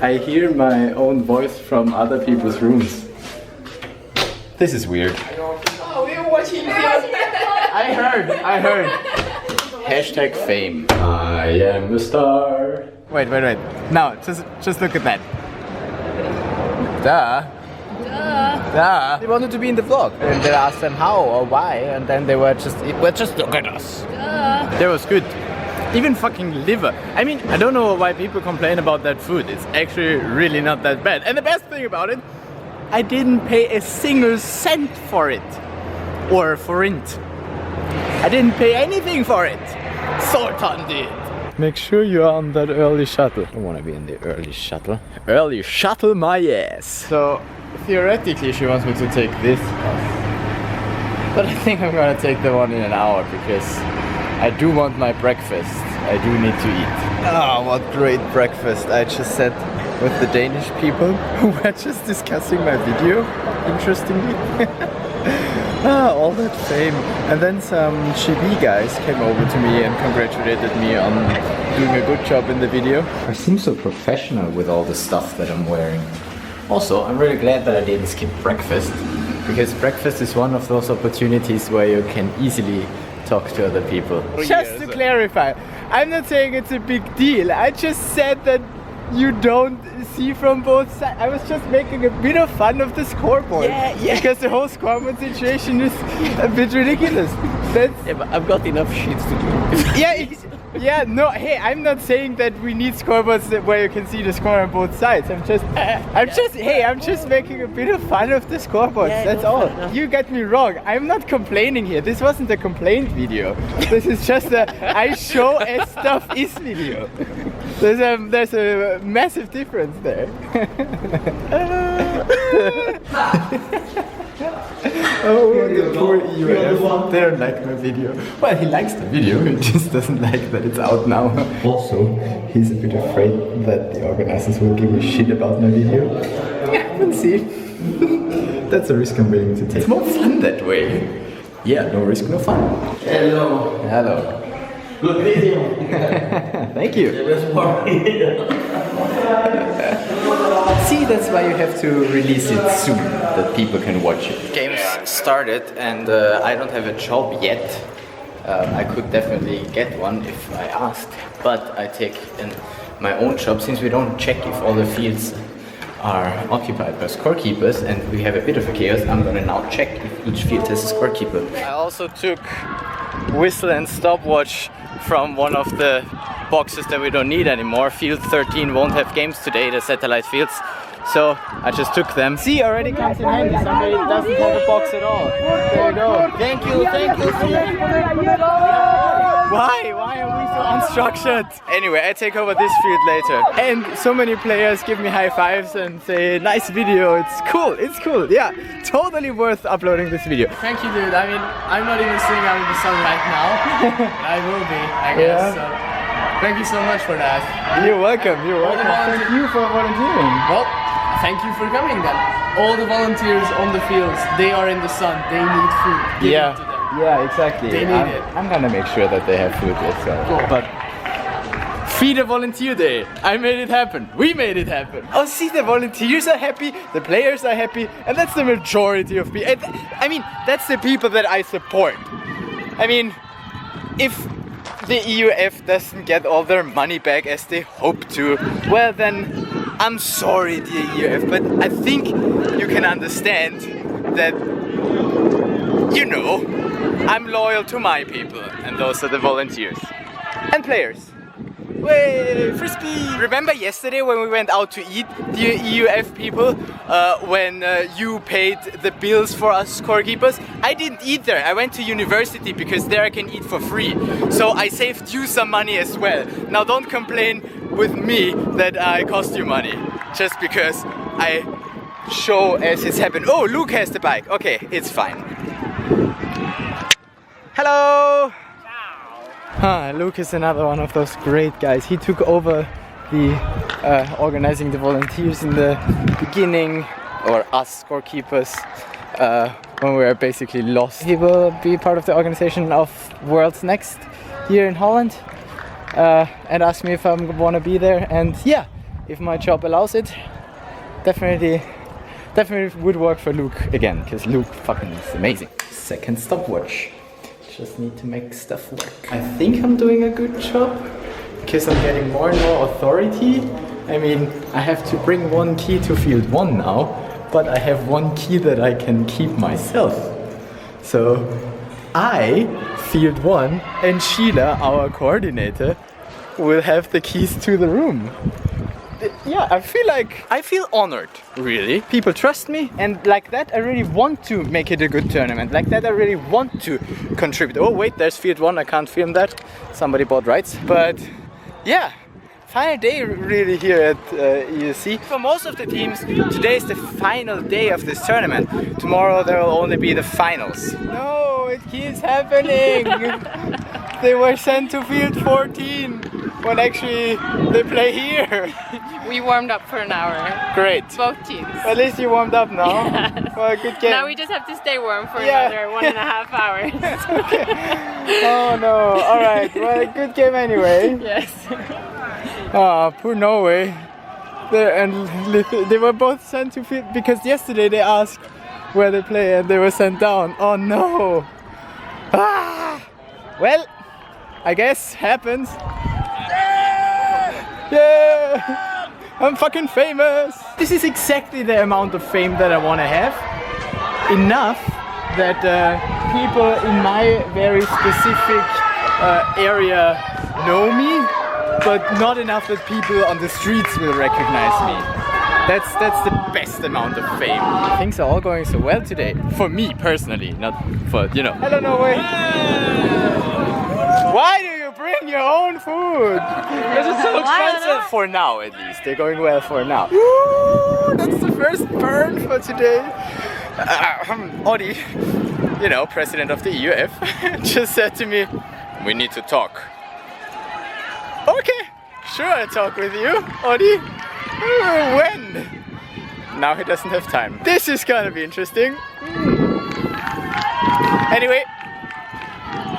I hear my own voice from other people's rooms. This is weird. Oh, we were watching I heard. Hashtag fame. I am a star. Wait. Now, just look at that. Duh. They wanted to be in the vlog. And they asked them how or why, and then they were just look at us. That was good. Even fucking liver. I mean, I don't know why people complain about that food. It's actually really not that bad. And the best thing about it, I didn't pay a single cent for it. Or for it. I didn't pay anything for it. Sultan did. Make sure you're on that early shuttle. I want to be in the early shuttle. Early shuttle my ass. So, theoretically she wants me to take this bus. But I think I'm gonna take the one in an hour because I do want my breakfast. I do need to eat. Oh, what great breakfast. I just sat with the Danish people who were just discussing my video, interestingly. All that fame. And then some chibi guys came over to me and congratulated me on doing a good job in the video. I seem so professional with all the stuff that I'm wearing. Also, I'm really glad that I didn't skip breakfast, because breakfast is one of those opportunities where you can easily talk to other people. Just to clarify, I'm not saying it's a big deal. I just said that you don't see from both sides. I was just making a bit of fun of the scoreboard. Yeah. Because the whole scoreboard situation is a bit ridiculous. Yeah, but I've got enough shit to do. No, hey, I'm not saying that we need scoreboards where you can see the score on both sides. I'm just making a bit of fun of the scoreboards. Yeah, that's all. You got me wrong. I'm not complaining here. This wasn't a complaint video. This is just a I show as stuff is video. There's a massive difference there. Oh, the poor EUF. They don't like my video. Well, he likes the video, he just doesn't like that it's out now. Also, he's a bit afraid that the organizers will give a shit about my video. Yeah, we'll see. That's a risk I'm willing to take. It's more fun that way. Yeah, no risk, no fun. Hello. Good video. Thank you. See, that's why you have to release it soon, that people can watch it. Games started and I don't have a job yet. I could definitely get one if I asked, but I take my own job since we don't check if all the fields are occupied by scorekeepers and we have a bit of a chaos. I'm gonna now check if each field has a scorekeeper. I also took whistle and stopwatch from one of the boxes that we don't need anymore. Field 13 won't have games today, the satellite fields. So I just took them. See, already comes in handy. Somebody doesn't have a box at all. There you go. Thank you. Why are we so unstructured? Anyway, I take over this field later. And so many players give me high fives and say, nice video, it's cool. Yeah, totally worth uploading this video. Thank you, dude. I mean, I'm not even sitting out in the sun right now. I will be, I guess. Yeah. So, thank you so much for that. You're welcome. Thank you for volunteering. Well, thank you for coming then. All the volunteers on the fields, they are in the sun. They need food. Give it to them. Yeah, exactly. They need it. I'm gonna make sure that they have food as well. Cool. But Feed a Volunteer Day. I made it happen. We made it happen. Oh, see, the volunteers are happy, the players are happy, and that's the majority of people. I mean, that's the people that I support. I mean, if the EUF doesn't get all their money back as they hope to, well then, I'm sorry, dear EUF, but I think you can understand that, you know, I'm loyal to my people, and those are the volunteers. And players. Way, frisbee! Remember yesterday when we went out to eat, dear EUF people, when you paid the bills for us scorekeepers? I didn't eat there. I went to university because there I can eat for free. So I saved you some money as well. Now don't complain with me that I cost you money. Just because I show as it's happened. Oh, Luke has the bike. Okay, it's fine. Hello! Luke is another one of those great guys. He took over the organizing the volunteers in the beginning, or us scorekeepers, when we were basically lost. He will be part of the organization of World's Next here in Holland. and asked me if I want to be there. And yeah, if my job allows it, definitely would work for Luke again, because Luke fucking is amazing. Second stopwatch. Just need to make stuff work. I think I'm doing a good job because I'm getting more and more authority. I mean, I have to bring one key to field 1 now, but I have one key that I can keep myself. So I, field 1, and Sheila, our coordinator, will have the keys to the room. Yeah, I feel honored, really. People trust me, and like that I really want to make it a good tournament. Like that I really want to contribute. Oh wait, there's field 1, I can't film that. Somebody bought rights. But yeah, final day really here at EUC. For most of the teams, today is the final day of this tournament. Tomorrow there will only be the finals. No, it keeps happening. They were sent to field 14 when actually they play here. We warmed up for an hour. Great. Both teams. At least you warmed up now. Yes. Well, good game. Now we just have to stay warm for another 1.5 hours. Okay. Oh no. Alright. Well, good game anyway. Yes. Ah, poor Norway. They were both sent to field because yesterday they asked where they play and they were sent down. Oh no. Ah. Well, I guess happens. Yeah! I'm fucking famous! This is exactly the amount of fame that I want to have. Enough that people in my very specific area know me, but not enough that people on the streets will recognize me. That's the best amount of fame. Things are all going so well today. For me personally, not for, you know. Hello Norway! Why do you bring your own food? Because it's so expensive. For now, at least. They're going well for now. Woo, that's the first burn for today. Odi, you know, president of the EUF, just said to me, we need to talk. Okay, sure, I'll talk with you, Odi. When? Now he doesn't have time. This is gonna be interesting. Anyway,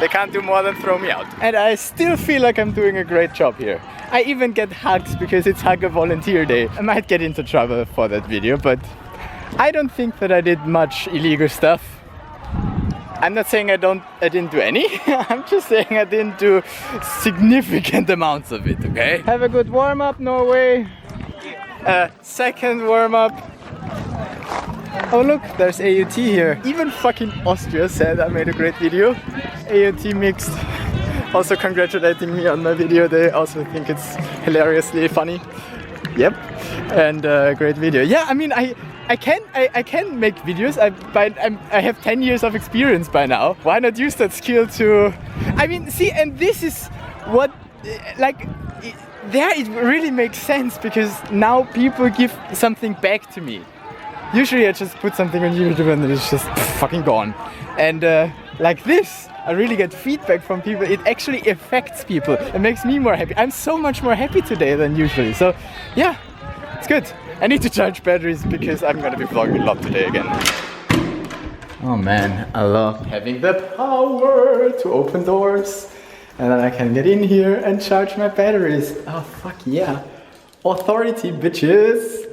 they can't do more than throw me out. And I still feel like I'm doing a great job here. I even get hugs because it's Hugger Volunteer Day. I might get into trouble for that video, but I don't think that I did much illegal stuff. I'm not saying I didn't do any. I'm just saying I didn't do significant amounts of it, okay? Have a good warm-up, Norway. Second warm-up. Oh look, there's AUT here. Even fucking Austria said I made a great video. AUT mixed. Also congratulating me on my video. They also think it's hilariously funny. Yep. And great video. Yeah, I mean I can make videos. I have 10 years of experience by now. Why not use that skill to... I mean, see, and this is what, like, there it really makes sense because now people give something back to me. Usually I just put something on YouTube and it's just fucking gone. And like this, I really get feedback from people. It actually affects people. It makes me more happy. I'm so much more happy today than usually. So yeah, it's good. I need to charge batteries because I'm gonna be vlogging a lot today again. Oh man, I love having the power to open doors. And then I can get in here and charge my batteries. Oh fuck yeah. Authority, bitches.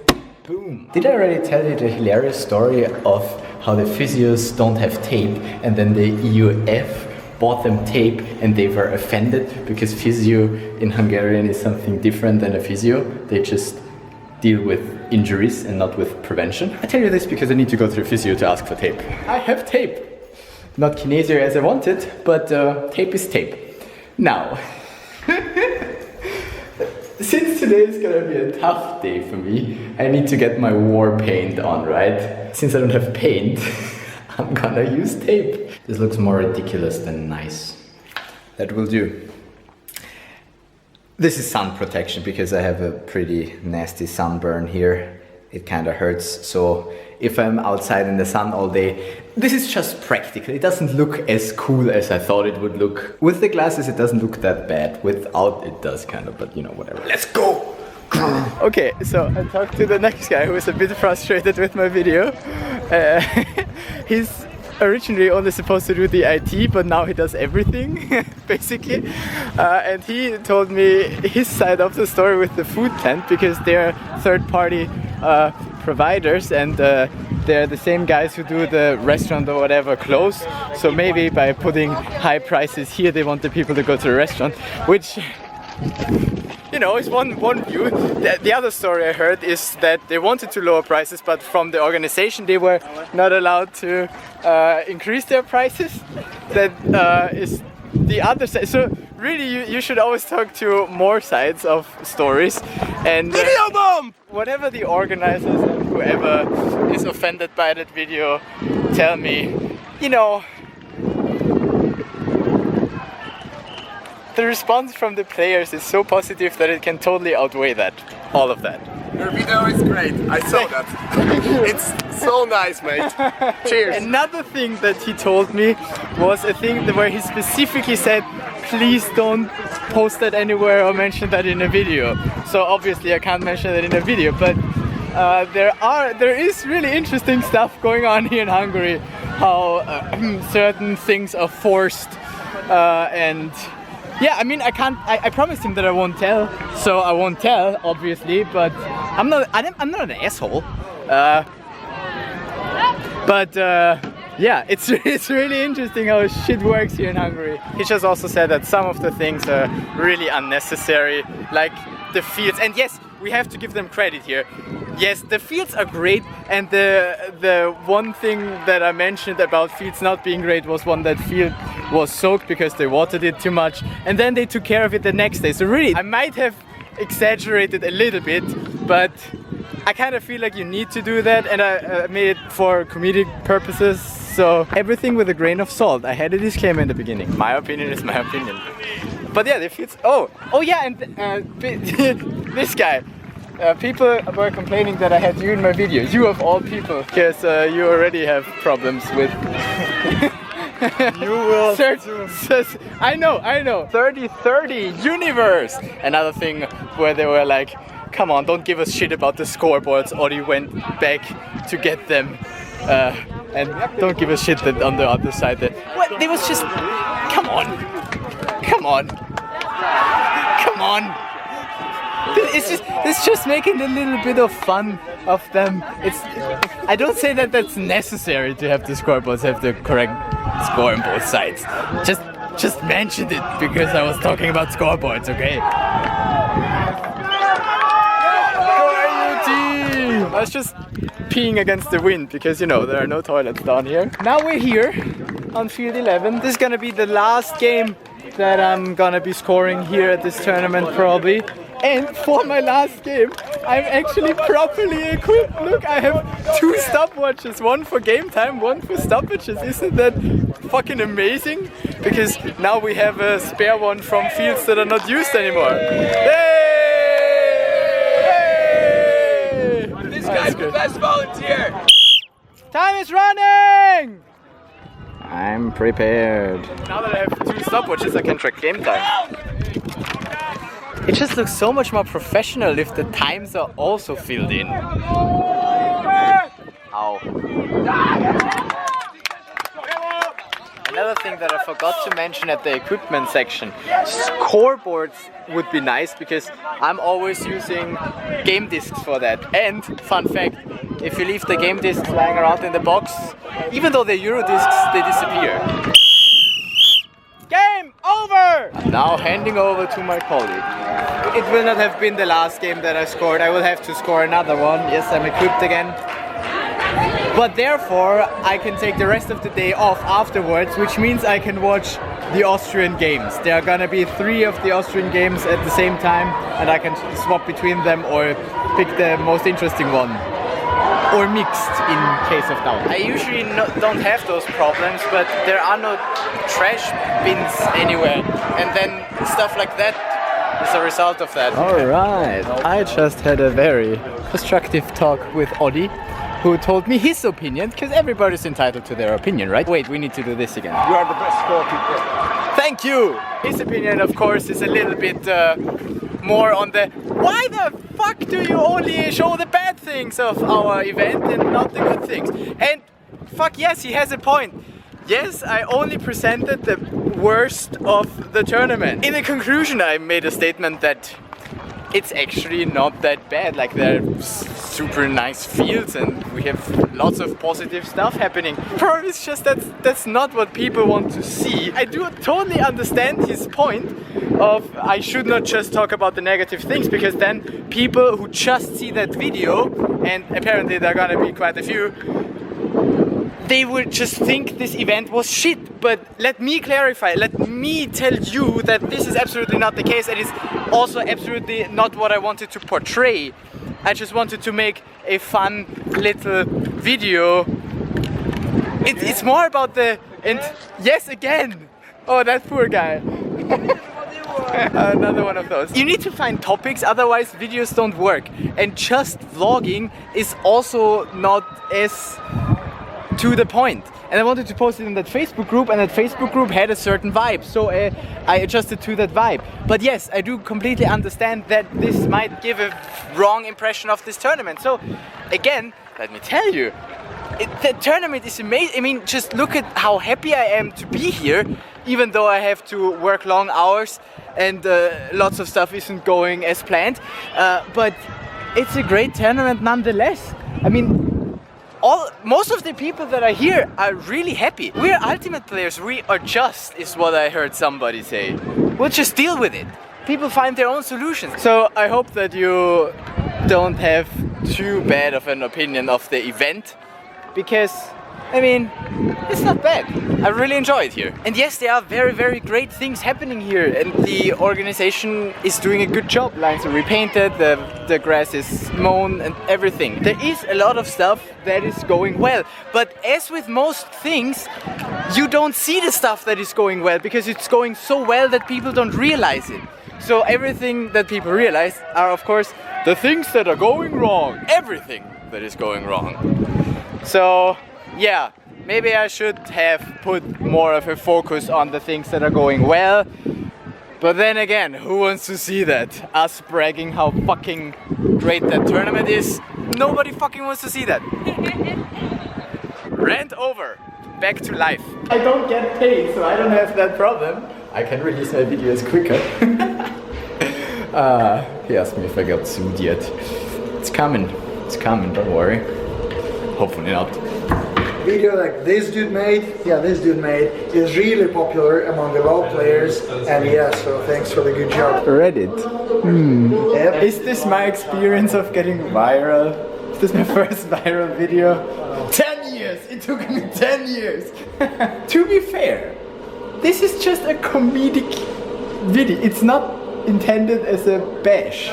Boom. Did I already tell you the hilarious story of how the physios don't have tape and then the EUF bought them tape and they were offended because physio in Hungarian is something different than a physio. They just deal with injuries and not with prevention. I tell you this because I need to go through physio to ask for tape. I have tape. Not kinesio as I wanted, but tape is tape. Now, since today is gonna be a tough day for me, I need to get my war paint on, right? Since I don't have paint, I'm gonna use tape. This looks more ridiculous than nice. That will do. This is sun protection because I have a pretty nasty sunburn here. It kind of hurts, so if I'm outside in the sun all day, this is just practical. It doesn't look as cool as I thought it would look. With the glasses it doesn't look that bad. Without it does kind of, but you know, whatever. Let's go! Okay, so I talked to the next guy who is a bit frustrated with my video. He's originally only supposed to do the IT, but now he does everything, basically. And he told me his side of the story with the food tent, because they're third-party providers, and they're the same guys who do the restaurant or whatever close. So maybe by putting high prices here, they want the people to go to the restaurant, which, you know, is one view. The other story I heard is that they wanted to lower prices, but from the organization they were not allowed to increase their prices. That is the other side. So really, you should always talk to more sides of stories. And Video bomb! whatever the organizers and whoever is offended by that video tell me, you know, the response from the players is so positive that it can totally outweigh that, all of that. Your video is great. I saw that. It's so nice, mate. Cheers. Another thing that he told me was a thing where he specifically said, please don't post that anywhere or mention that in a video. So obviously I can't mention that in a video, but there is really interesting stuff going on here in Hungary, how certain things are forced and yeah, I mean, I promised him that I won't tell, so I won't tell, obviously, but I'm not an asshole. Yeah, it's really interesting how shit works here in Hungary. He just also said that some of the things are really unnecessary, like the fields. And yes, we have to give them credit here. Yes, the fields are great, and the one thing that I mentioned about fields not being great was that field was soaked because they watered it too much, and then they took care of it the next day. So really, I might have exaggerated a little bit, but I kind of feel like you need to do that, and I made it for comedic purposes. So everything with a grain of salt. I had a disclaimer in the beginning. My opinion is my opinion. But yeah, the fields. Oh yeah, and this guy. People were complaining that I had you in my videos. You of all people, because you already have problems with. You will. I know. 30-30 universe. Another thing where they were like, "Come on, don't give us shit about the scoreboards." Or you went back to get them, and don't give us shit that on the other side. That what? They was just. Come on. It's just making a little bit of fun of them. I don't say that that's necessary to have the scoreboards have the correct score on both sides. Just mentioned it because I was talking about scoreboards, okay? I was just peeing against the wind because, you know, there are no toilets down here. Now we're here on field 11. This is gonna be the last game that I'm gonna be scoring here at this tournament probably. And for my last game, I'm actually properly equipped. Look, I have 2 stopwatches, one for game time, one for stoppages. Isn't that fucking amazing? Because now we have a spare one from fields that are not used anymore. Yay! This guy's the best volunteer. Time is running! I'm prepared. Now that I have 2 stopwatches, I can track game time. It just looks so much more professional if the times are also filled in. Ow. Another thing that I forgot to mention at the equipment section, scoreboards would be nice because I'm always using game discs for that. And fun fact, if you leave the game discs lying around in the box, even though they're Euro discs, they disappear. Game over! I'm now handing over to my colleague. It will not have been the last game that I scored. I will have to score another one. Yes, I'm equipped again. But therefore, I can take the rest of the day off afterwards, which means I can watch the Austrian games. There are gonna be 3 of the Austrian games at the same time, and I can swap between them or pick the most interesting one. Or mixed in case of doubt. I usually don't have those problems, but there are no trash bins anywhere, and then stuff like that is a result of that. Alright, I just had a very constructive talk with Oddi, who told me his opinion, because everybody's entitled to their opinion, right? Wait, we need to do this again. You are the best scorekeeper. Thank you! His opinion, of course, is a little bit more on the why the fuck do you only show the bad things of our event and not the good things? And fuck yes, he has a point. yes, I only presented the worst of the tournament. In the conclusion, I made a statement that it's actually not that bad. Like, there are super nice fields and we have lots of positive stuff happening. Probably it's just that that's not what people want to see. I do totally understand his point of I should not just talk about the negative things, because then people who just see that video, and apparently there are gonna be quite a few, they would just think this event was shit. But let me clarify, let me tell you that this is absolutely not the case. It is also absolutely not what I wanted to portray. I just wanted to make a fun little video. It's more about the... And yes, again! Oh, that poor guy. Another one of those. You need to find topics, otherwise videos don't work. And just vlogging is also not as to the point. And I wanted to post it in that Facebook group, and that Facebook group had a certain vibe, so I adjusted to that vibe. But yes, I do completely understand that this might give a wrong impression of this tournament. So again, let me tell you, the tournament is amazing. I mean, just look at how happy I am to be here, even though I have to work long hours and lots of stuff isn't going as planned. But it's a great tournament nonetheless. I mean, most of the people that are here are really happy. We're ultimate players, we are just, is what I heard somebody say. We'll just deal with it. People find their own solutions. So I hope that you don't have too bad of an opinion of the event, because I mean, it's not bad. I really enjoy it here. And yes, there are very, very great things happening here, and the organization is doing a good job. Lines are repainted, the grass is mown and everything. There is a lot of stuff that is going well, but as with most things, you don't see the stuff that is going well because it's going so well that people don't realize it. So everything that people realize are, of course, the things that are going wrong. Everything that is going wrong. So yeah, maybe I should have put more of a focus on the things that are going well. But then again, who wants to see that? Us bragging how fucking great that tournament is? Nobody fucking wants to see that. Rant over. Back to life. I don't get paid, so I don't have that problem. I can release my videos quicker. He asked me if I got sued yet. It's coming, don't worry. Hopefully not. Video like this dude made, is really popular among the WoW players, and yeah, so thanks for the good job. Reddit. Yep. Is this my experience of getting viral? Is this my first viral video? 10 years! It took me 10 years! To be fair, this is just a comedic video. It's not intended as a bash.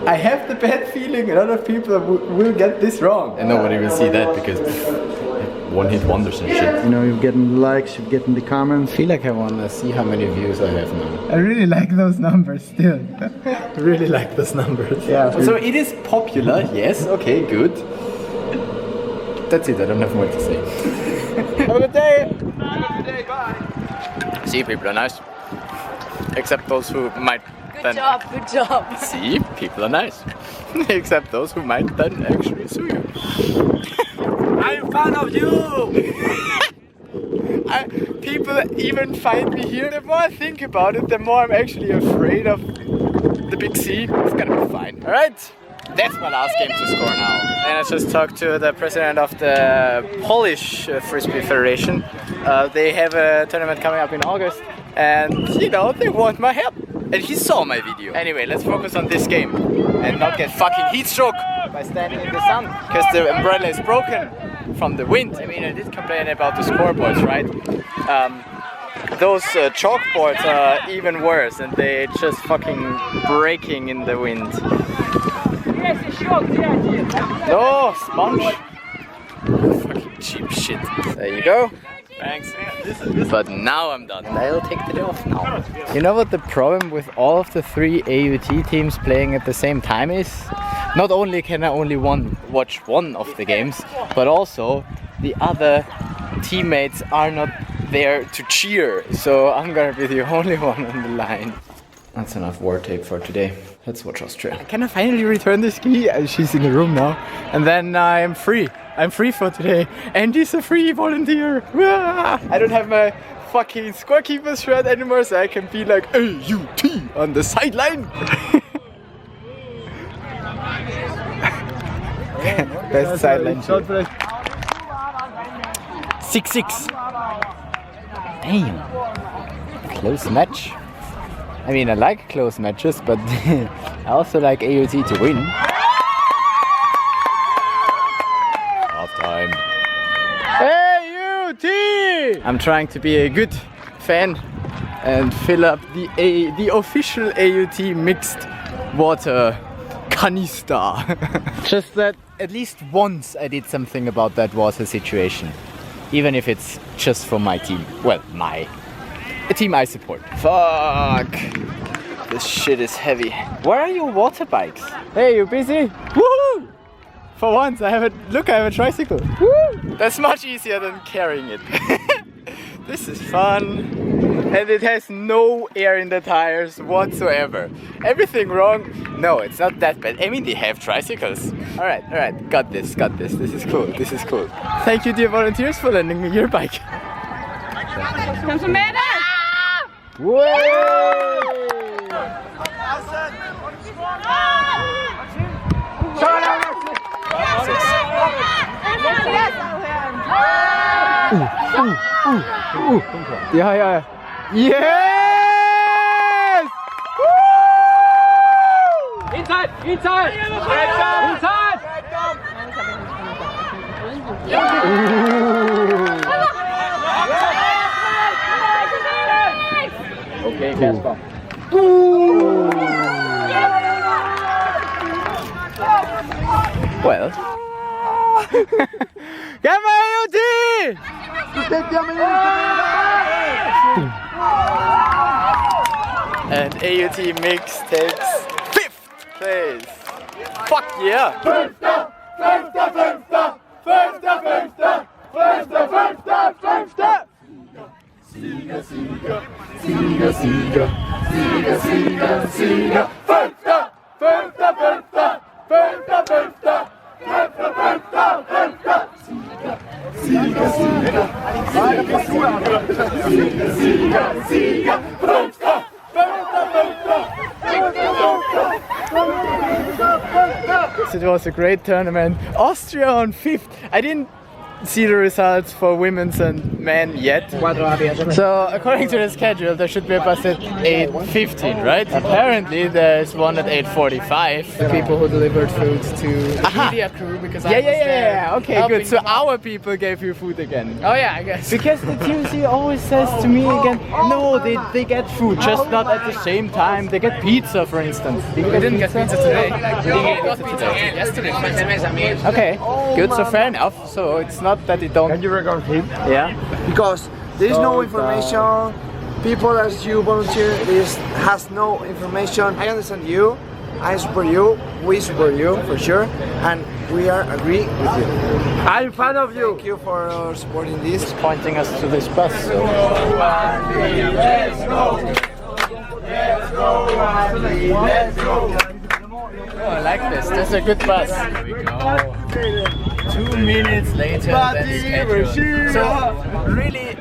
I have the bad feeling a lot of people will get this wrong. And nobody will see that because one-hit wonders and shit. You know, you're getting the likes, you're getting the comments. I feel like I wanna see how many views I have now. I really like those numbers still. I really like those numbers. Yeah. So it is popular, yes, okay, good. That's it, I don't have more to say. Have a good day! Have a good day, bye! See, people are nice. Except those who might Good job. See, people are nice. Except those who might then actually sue you. I'm fan of you! People even find me here. The more I think about it, the more I'm actually afraid of the big C. It's gonna be fine. Alright, that's my last game to score now. And I just talked to the president of the Polish Frisbee Federation. They have a tournament coming up in August, and you know, they want my help. And he saw my video. Anyway, let's focus on this game and not get fucking heat stroke by standing in the sun, because the umbrella is broken from the wind. I mean, I did complain about the scoreboards, right? Those chalkboards are even worse, and they just fucking breaking in the wind. No, sponge. Fucking cheap shit. There you go. Thanks. But now I'm done. I'll take the day off now. You know what the problem with all of the 3 AUT teams playing at the same time is? Not only can I only watch one of the games, but also the other teammates are not there to cheer. So I'm gonna be the only one on the line. That's enough war tape for today. Let's watch Austria. Can I finally return the ski? She's in the room now. And then I'm free. I'm free for today. Andy's a free volunteer. I don't have my fucking scorekeeper's shirt anymore, so I can be like AUT on the sideline. Best sideline. 6-6. Damn. Close match. I mean, I like close matches, but I also like AUT to win. Half time. AUT! I'm trying to be a good fan and fill up the official AUT mixed water canister. Just that at least once I did something about that water situation. Even if it's just for my team. Well, a team I support. Fuck! This shit is heavy. Where are your water bikes? Hey, you busy? Woohoo! For once, I have a tricycle. Woo! That's much easier than carrying it. This is fun. And it has no air in the tires whatsoever. Everything wrong? No, it's not that bad. I mean, they have tricycles. Alright, got this. This is cool. Thank you, dear volunteers, for lending me your bike. Kom så med dig! Ja. Yes! Inside! Okay, Casper. Well. Come on, AUT! And AUT Mix takes 5th place. Fuck yeah! Fünfter! Sieger! It was a great tournament. Austria on 5th. I didn't see the results for women's and men yet. So according to the schedule there should be a bus at 8:15, right? Apparently there's one at 8:45. The people who delivered food to the media crew because I was there. Okay, good. So our people gave you food again. Oh yeah, I guess. Because the TUC always says to me again, no, they get food, just not at the same time. They get pizza, for instance. We didn't get pizza today. We got pizza yesterday. Okay, good. So fair enough. So it's not that they don't. Can you record him? Yeah. Because there is no information. People as you volunteer has no information. I understand you. I support you. We support you for sure, and we agree with you. I'm fan of you. Thank you for supporting this. Pointing us to this bus. So. Let's go. Oh, I like this. This is a good bus. Here we go. 2 minutes later than scheduled. So really,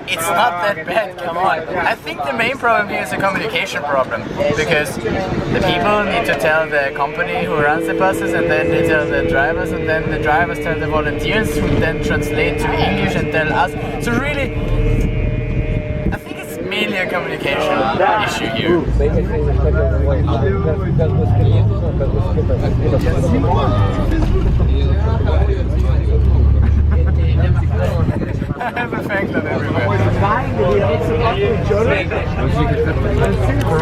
it's not that bad, come on. I think the main problem here is a communication problem, because the people need to tell the company who runs the buses, and then they tell the drivers, and then the drivers tell the volunteers, who then translate to English and tell us. So really, I think it's mainly a communication issue here. I have a fan club everywhere.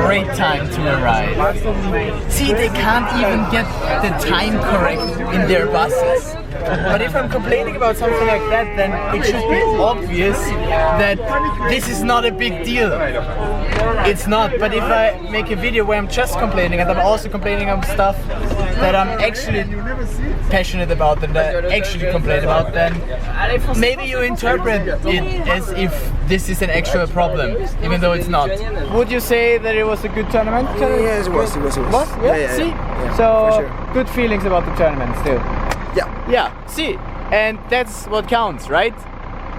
Great time to arrive. See, they can't even get the time correct in their buses. But if I'm complaining about something like that, then it should be obvious that this is not a big deal. It's not. But if I make a video where I'm just complaining and I'm also complaining on stuff that I'm actually passionate about and that I actually complain about, then maybe you interpret it as if this is an actual problem, even though it's not. Would you say that it was a good tournament? Yes, it was. What? Yeah. See? Yeah, So, for sure. good feelings about the tournament still. Yeah. Yeah, see, and that's what counts, right?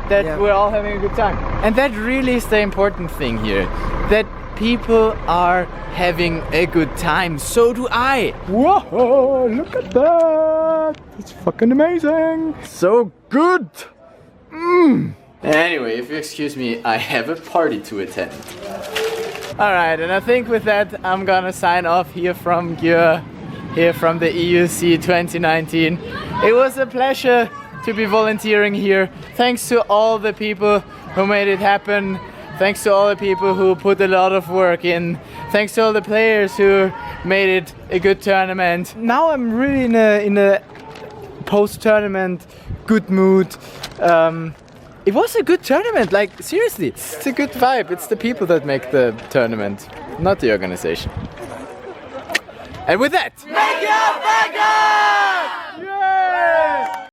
That Yeah. we're all having a good time. And that really is the important thing here. That people are having a good time. So do I. Whoa, look at that. It's fucking amazing. So good. Anyway, if you excuse me, I have a party to attend. Alright, and I think with that I'm gonna sign off here from Györ, here from the EUC 2019. It was a pleasure to be volunteering here. Thanks to all the people who made it happen. Thanks to all the people who put a lot of work in. Thanks to all the players who made it a good tournament. Now I'm really in a post-tournament good mood. It was a good tournament, like seriously. It's a good vibe. It's the people that make the tournament, not the organization. And with that, make your